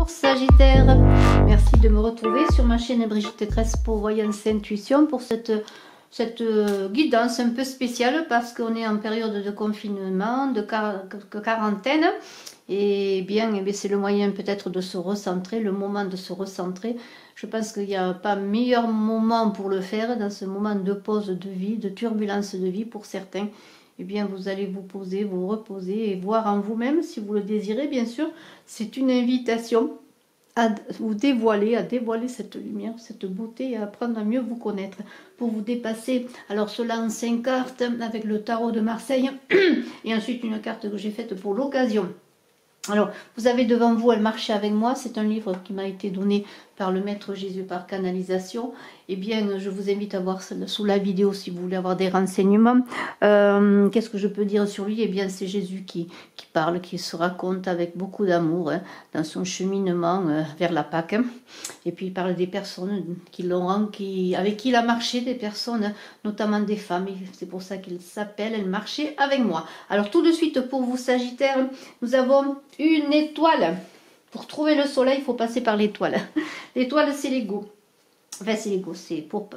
Bonjour Sagittaire, merci de me retrouver sur ma chaîne Brigitte Crespo Voyance Intuition pour cette guidance un peu spéciale parce qu'on est en période de confinement, de quarantaine et bien, c'est le moyen peut-être de se recentrer, le moment de se recentrer. Je pense qu'il n'y a pas meilleur moment pour le faire dans ce moment de pause de vie, de turbulence de vie pour certains. Eh bien, vous allez vous poser, vous reposer et voir en vous-même, si vous le désirez, bien sûr. C'est une invitation à vous dévoiler, cette lumière, cette beauté et à apprendre à mieux vous connaître pour vous dépasser. Alors, cela en 5 cartes avec le tarot de Marseille et ensuite une carte que j'ai faite pour l'occasion. Alors, vous avez devant vous Elle marchait avec moi. C'est un livre qui m'a été donné par le Maître Jésus par canalisation. Eh bien, je vous invite à voir sous la vidéo si vous voulez avoir des renseignements. Qu'est-ce que je peux dire sur lui? Eh bien, c'est Jésus qui parle, qui se raconte avec beaucoup d'amour dans son cheminement vers la Pâque. Hein. Et puis, il parle des personnes avec qui il a marché, des personnes, notamment des femmes. C'est pour ça qu'il s'appelle Elle marchait avec moi. Alors, tout de suite, pour vous, Sagittaire, nous avons une étoile. Pour trouver le soleil, il faut passer par l'étoile. L'étoile, c'est l'ego. Enfin, c'est l'ego, c'est pour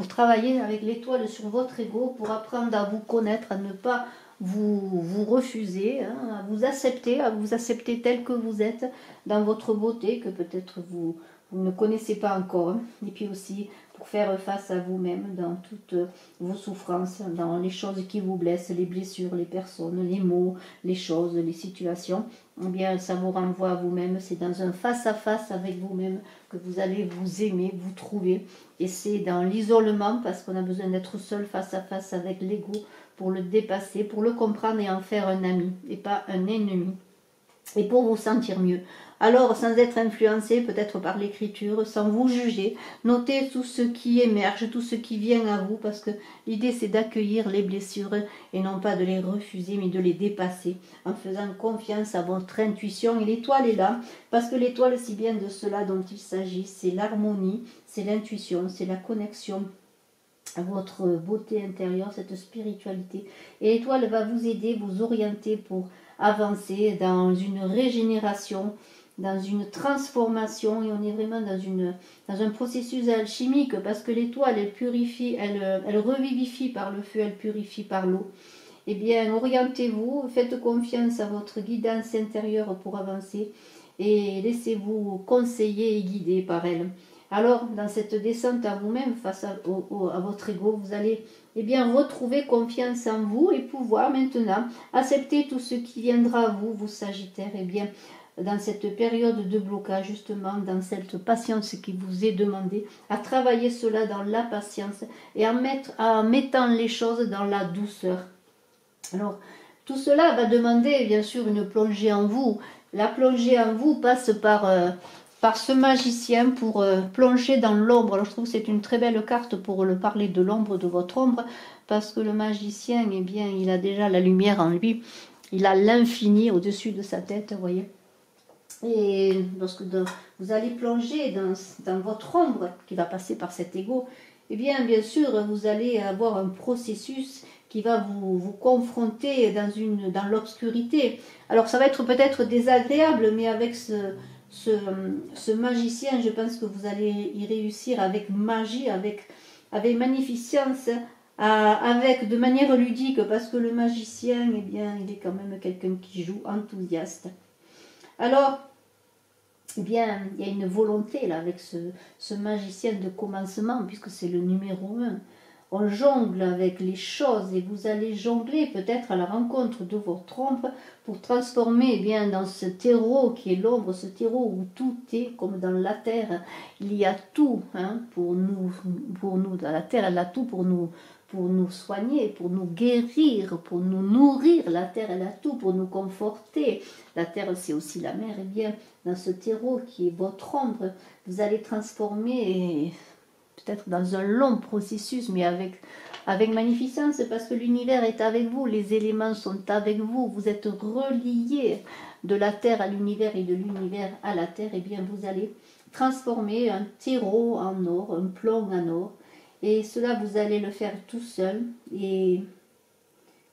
travailler avec l'étoile sur votre ego, pour apprendre à vous connaître, à ne pas vous refuser, hein, à vous accepter tel que vous êtes, dans votre beauté, que peut-être vous ne connaissez pas encore. Hein. Et puis aussi, pour faire face à vous-même dans toutes vos souffrances, dans les choses qui vous blessent, les blessures, les personnes, les mots, les choses, les situations. Eh bien, ça vous renvoie à vous-même. C'est dans un face-à-face avec vous-même que vous allez vous aimer, vous trouver. Et c'est dans l'isolement, parce qu'on a besoin d'être seul face-à-face avec l'ego pour le dépasser, pour le comprendre et en faire un ami et pas un ennemi. Et pour vous sentir mieux. Alors, sans être influencé peut-être par l'écriture, sans vous juger, notez tout ce qui émerge, tout ce qui vient à vous, parce que l'idée c'est d'accueillir les blessures et non pas de les refuser, mais de les dépasser, en faisant confiance à votre intuition. Et l'étoile est là, parce que l'étoile, c'est bien de cela dont il s'agit, c'est l'harmonie, c'est l'intuition, c'est la connexion à votre beauté intérieure, cette spiritualité. Et l'étoile va vous aider, vous orienter pour avancer dans une régénération, dans une transformation, et on est vraiment dans un processus alchimique, parce que l'étoile, elle purifie, elle revivifie par le feu, elle purifie par l'eau. Eh bien, orientez-vous, faites confiance à votre guidance intérieure pour avancer, et laissez-vous conseiller et guider par elle. Alors, dans cette descente à vous-même, face à votre ego, vous allez retrouver confiance en vous et pouvoir maintenant accepter tout ce qui viendra à vous, vous Sagittaires. Eh bien, dans cette période de blocage, justement, dans cette patience qui vous est demandée, à travailler cela dans la patience et en mettant les choses dans la douceur. Alors, tout cela va demander, bien sûr, une plongée en vous. La plongée en vous passe par ce magicien pour plonger dans l'ombre. Alors je trouve que c'est une très belle carte pour parler de l'ombre, de votre ombre, parce que le magicien, eh bien, il a déjà la lumière en lui, il a l'infini au-dessus de sa tête, vous voyez. Et lorsque vous allez plonger dans votre ombre, qui va passer par cet ego, eh bien sûr, vous allez avoir un processus qui va vous confronter dans l'obscurité. Alors ça va être peut-être désagréable, mais avec ce magicien, je pense que vous allez y réussir avec magie, avec magnificence, de manière ludique, parce que le magicien, eh bien, il est quand même quelqu'un qui joue enthousiaste. Alors, eh bien, il y a une volonté là avec ce magicien de commencement, puisque c'est le numéro 1. On jongle avec les choses et vous allez jongler peut-être à la rencontre de votre ombre pour transformer bien dans ce terreau qui est l'ombre, ce terreau où tout est comme dans la terre. Il y a tout pour nous. Dans la terre, elle a tout pour nous soigner, pour nous guérir, pour nous nourrir. La terre, elle a tout pour nous conforter. La terre, c'est aussi la mer. Et bien, dans ce terreau qui est votre ombre, vous allez transformer peut-être dans un long processus, mais avec magnificence, parce que l'univers est avec vous, les éléments sont avec vous, vous êtes reliés de la terre à l'univers et de l'univers à la terre. Et bien, vous allez transformer un terreau en or, un plomb en or. Et cela, vous allez le faire tout seul et,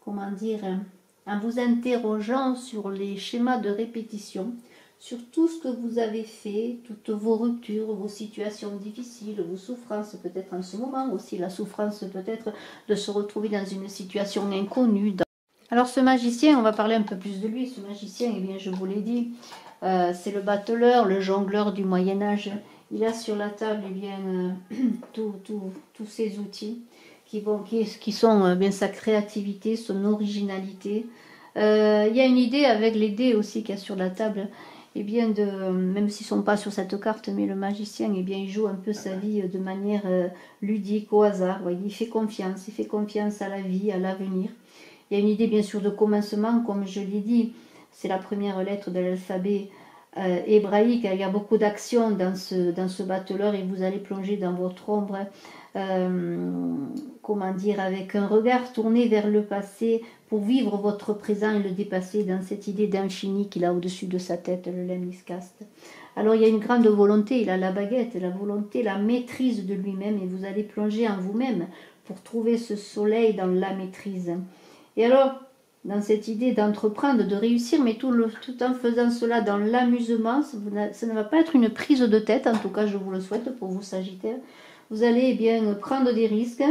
comment dire, en vous interrogeant sur les schémas de répétition, sur tout ce que vous avez fait, toutes vos ruptures, vos situations difficiles, vos souffrances peut-être en ce moment, aussi la souffrance peut-être de se retrouver dans une situation inconnue. Alors ce magicien, on va parler un peu plus de lui. Ce magicien, eh bien, je vous l'ai dit, c'est le battleur, le jongleur du Moyen-Âge. Il a sur la table eh bien, tous ces outils qui sont bien sa créativité, son originalité. Il y a une idée avec les dés aussi qu'il y a sur la table. Eh bien même s'ils ne sont pas sur cette carte, mais le magicien, eh bien, il joue un peu sa vie de manière ludique, au hasard. Voyez, il fait confiance à la vie, à l'avenir. Il y a une idée bien sûr de commencement, comme je l'ai dit, c'est la première lettre de l'alphabet hébraïque. Il y a beaucoup d'actions dans ce battleur et vous allez plonger dans votre ombre, comment dire, avec un regard tourné vers le passé pour vivre votre présent et le dépasser dans cette idée d'infini qu'il a au-dessus de sa tête, le lemniscate. Alors il y a une grande volonté, il a la baguette, la volonté, la maîtrise de lui-même et vous allez plonger en vous-même pour trouver ce soleil dans la maîtrise. Et alors, dans cette idée d'entreprendre, de réussir, mais tout en faisant cela dans l'amusement, ça ne va pas être une prise de tête, en tout cas je vous le souhaite pour vous Sagittaires. Vous allez eh bien prendre des risques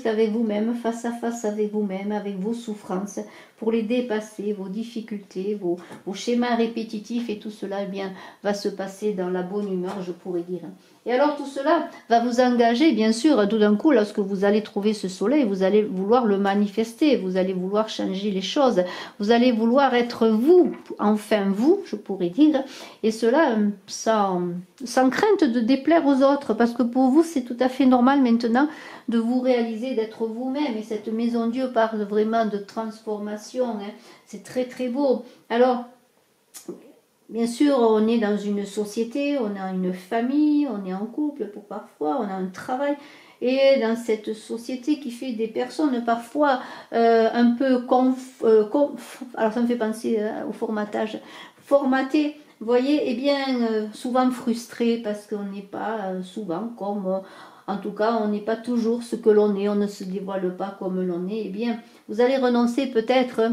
avec vous-même, face à face avec vous-même, avec vos souffrances, pour les dépasser, vos difficultés, vos schémas répétitifs, et tout cela eh bien, va se passer dans la bonne humeur, je pourrais dire. Et alors tout cela va vous engager, bien sûr, tout d'un coup, lorsque vous allez trouver ce soleil, vous allez vouloir le manifester, vous allez vouloir changer les choses, vous allez vouloir être vous, enfin vous, je pourrais dire, et cela sans crainte de déplaire aux autres, parce que pour vous, c'est tout à fait normal maintenant de vous réaliser, d'être vous-même, et cette maison Dieu parle vraiment de transformation, hein. C'est très très beau. Alors, bien sûr, on est dans une société, on a une famille, on est en couple pour parfois, on a un travail. Et dans cette société qui fait des personnes parfois un peu alors ça me fait penser au formatage, formaté, vous voyez, eh bien souvent frustré parce qu'on n'est pas souvent comme, en tout cas on n'est pas toujours ce que l'on est, on ne se dévoile pas comme l'on est, eh bien vous allez renoncer peut-être.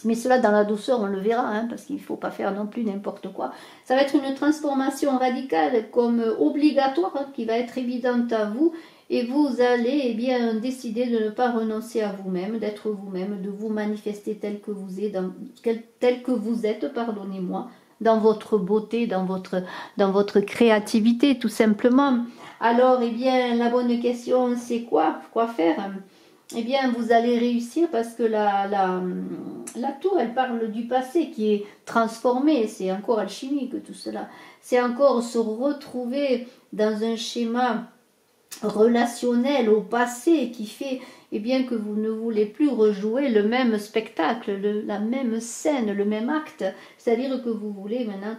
Mais cela dans la douceur, on le verra, hein, parce qu'il ne faut pas faire non plus n'importe quoi. Ça va être une transformation radicale comme obligatoire, hein, qui va être évidente à vous. Et vous allez eh bien, décider de ne pas renoncer à vous-même, d'être vous-même, de vous manifester tel que vous êtes, pardonnez-moi, dans votre beauté, dans votre créativité, tout simplement. Alors, eh bien, la bonne question, c'est quoi faire? Eh bien, vous allez réussir parce que la tour, elle parle du passé qui est transformé. C'est encore alchimique tout cela. C'est encore se retrouver dans un schéma relationnel au passé qui fait eh bien, que vous ne voulez plus rejouer le même spectacle, la même scène, le même acte. C'est-à-dire que vous voulez maintenant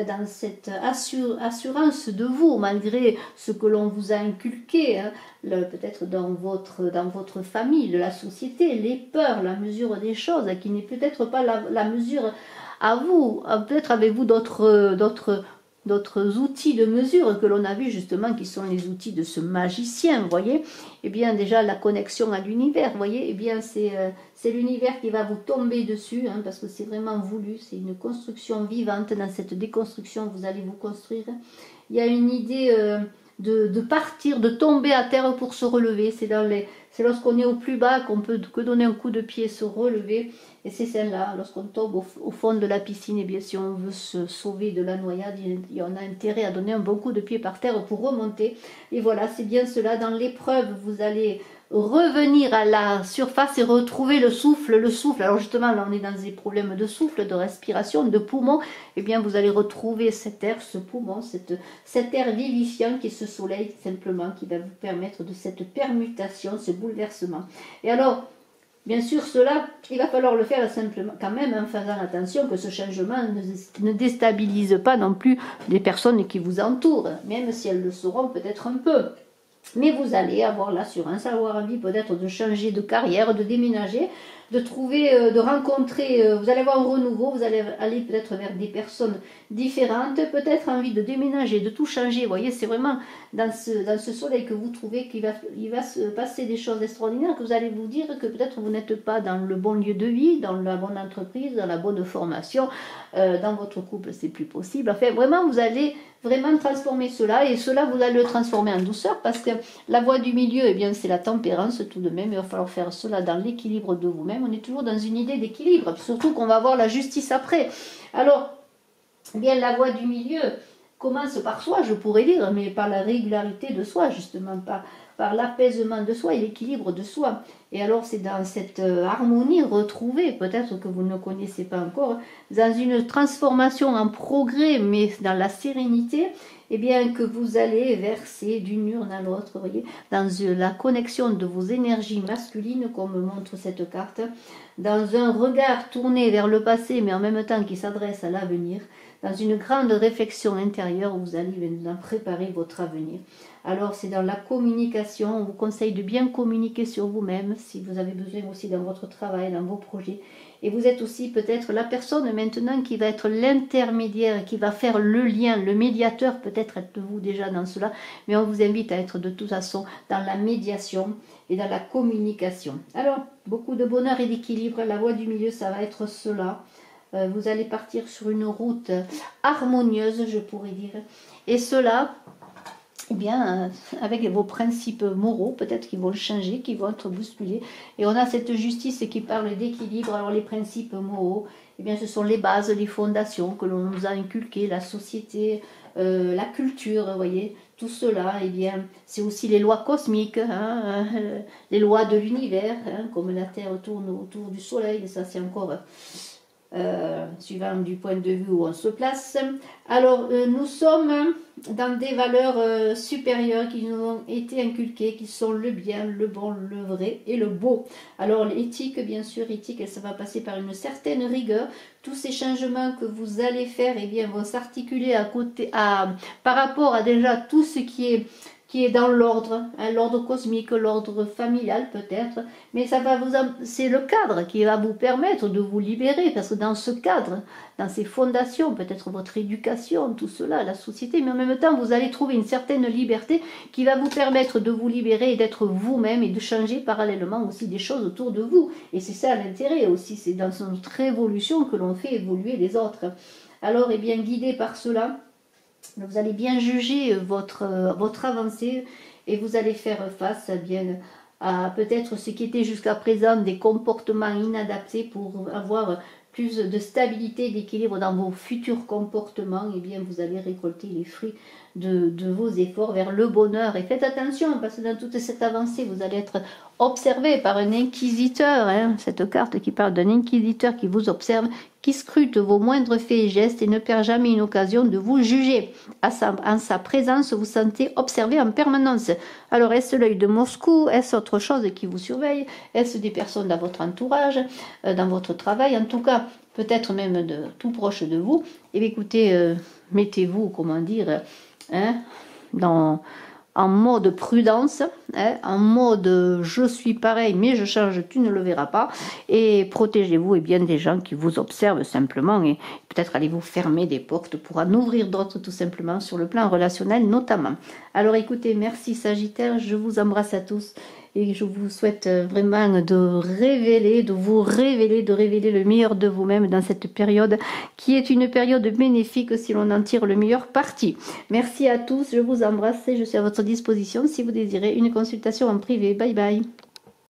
dans cette assurance de vous, malgré ce que l'on vous a inculqué, hein, peut-être dans votre famille, de la société, les peurs, la mesure des choses, qui n'est peut-être pas la mesure à vous. Peut-être avez-vous d'autres outils de mesure que l'on a vu justement, qui sont les outils de ce magicien, vous voyez. Eh bien déjà la connexion à l'univers, vous voyez, eh bien c'est l'univers qui va vous tomber dessus, hein, parce que c'est vraiment voulu, c'est une construction vivante. Dans cette déconstruction, vous allez vous construire. Il y a une idée de partir, de tomber à terre pour se relever. C'est lorsqu'on est au plus bas qu'on peut que donner un coup de pied, se relever. Et c'est celle-là, lorsqu'on tombe au fond de la piscine, et bien si on veut se sauver de la noyade, on a intérêt à donner un bon coup de pied par terre pour remonter. Et voilà, c'est bien cela. Dans l'épreuve, vous allez revenir à la surface et retrouver le souffle. Alors justement, là on est dans des problèmes de souffle, de respiration, de poumon. Et bien vous allez retrouver cet air, ce poumon, cet air vivifiant qui est ce soleil simplement, qui va vous permettre de cette permutation, ce bouleversement. Et alors, bien sûr, cela, il va falloir le faire simplement, quand même, en faisant attention que ce changement ne déstabilise pas non plus les personnes qui vous entourent, même si elles le sauront peut-être un peu. Mais vous allez avoir l'assurance, avoir envie peut-être de changer de carrière, de déménager, de trouver, de rencontrer, vous allez avoir un renouveau, vous allez aller peut-être vers des personnes différentes, peut-être envie de déménager, de tout changer. Vous voyez, c'est vraiment dans ce soleil que vous trouvez qu'il va se passer des choses extraordinaires, que vous allez vous dire que peut-être vous n'êtes pas dans le bon lieu de vie, dans la bonne entreprise, dans la bonne formation, dans votre couple c'est plus possible. Enfin, vraiment, vous allez vraiment transformer cela, et cela vous allez le transformer en douceur, parce que la voie du milieu, eh bien c'est la tempérance tout de même. Il va falloir faire cela dans l'équilibre de vous-même. On est toujours dans une idée d'équilibre, surtout qu'on va avoir la justice après. Alors, eh bien la voie du milieu commence par soi, je pourrais dire, mais par la régularité de soi, justement, par l'apaisement de soi et l'équilibre de soi. Et alors c'est dans cette harmonie retrouvée, peut-être que vous ne connaissez pas encore, dans une transformation en progrès, mais dans la sérénité, eh bien que vous allez verser d'une urne à l'autre, voyez, dans la connexion de vos énergies masculines, comme montre cette carte, dans un regard tourné vers le passé, mais en même temps qui s'adresse à l'avenir, dans une grande réflexion intérieure où vous allez maintenant préparer votre avenir. Alors c'est dans la communication, on vous conseille de bien communiquer sur vous-même, si vous avez besoin aussi dans votre travail, dans vos projets. Et vous êtes aussi peut-être la personne maintenant qui va être l'intermédiaire, qui va faire le lien, le médiateur, peut-être êtes-vous déjà dans cela, mais on vous invite à être de toute façon dans la médiation et dans la communication. Alors, beaucoup de bonheur et d'équilibre, la voie du milieu, ça va être cela. Vous allez partir sur une route harmonieuse, je pourrais dire. Et cela, eh bien, avec vos principes moraux, peut-être qu'ils vont changer, qui vont être bousculés. Et on a cette justice qui parle d'équilibre. Alors les principes moraux, eh bien, ce sont les bases, les fondations que l'on nous a inculquées, la société, la culture, vous voyez. Tout cela, eh bien, c'est aussi les lois cosmiques, hein, les lois de l'univers, hein, comme la Terre tourne autour du Soleil, ça c'est encore... suivant du point de vue où on se place. Alors, nous sommes dans des valeurs supérieures qui nous ont été inculquées, qui sont le bien, le bon, le vrai et le beau. Alors, l'éthique, bien sûr, éthique, ça va passer par une certaine rigueur. Tous ces changements que vous allez faire, eh bien, vont s'articuler par rapport à déjà tout ce qui est dans l'ordre, hein, l'ordre cosmique, l'ordre familial peut-être, mais c'est le cadre qui va vous permettre de vous libérer, parce que dans ce cadre, dans ces fondations, peut-être votre éducation, tout cela, la société, mais en même temps, vous allez trouver une certaine liberté qui va vous permettre de vous libérer et d'être vous-même et de changer parallèlement aussi des choses autour de vous. Et c'est ça l'intérêt aussi, c'est dans notre évolution que l'on fait évoluer les autres. Alors, eh bien, guidé par cela, vous allez bien juger votre avancée et vous allez faire face à peut-être ce qui était jusqu'à présent des comportements inadaptés pour avoir plus de stabilité, d'équilibre dans vos futurs comportements. Et bien vous allez récolter les fruits de vos efforts vers le bonheur. Et faites attention, parce que dans toute cette avancée, vous allez être observé par un inquisiteur, hein, cette carte qui parle d'un inquisiteur qui vous observe, qui scrute vos moindres faits et gestes et ne perd jamais une occasion de vous juger. En sa présence, vous sentez observé en permanence. Alors, est-ce l'œil de Moscou? Est-ce autre chose qui vous surveille? Est-ce des personnes dans votre entourage, dans votre travail? En tout cas, peut-être même tout proche de vous. Et bien, écoutez, mettez-vous, comment dire, hein, en mode prudence, hein, en mode je suis pareil mais je change, tu ne le verras pas, et protégez-vous et bien des gens qui vous observent simplement, et peut-être allez vous fermer des portes pour en ouvrir d'autres tout simplement sur le plan relationnel notamment. Alors écoutez, merci Sagittaire, je vous embrasse à tous et je vous souhaite vraiment de vous révéler, de révéler le meilleur de vous-même dans cette période qui est une période bénéfique si l'on en tire le meilleur parti. Merci à tous, je vous embrasse et je suis à votre disposition si vous désirez une consultation en privé. Bye bye.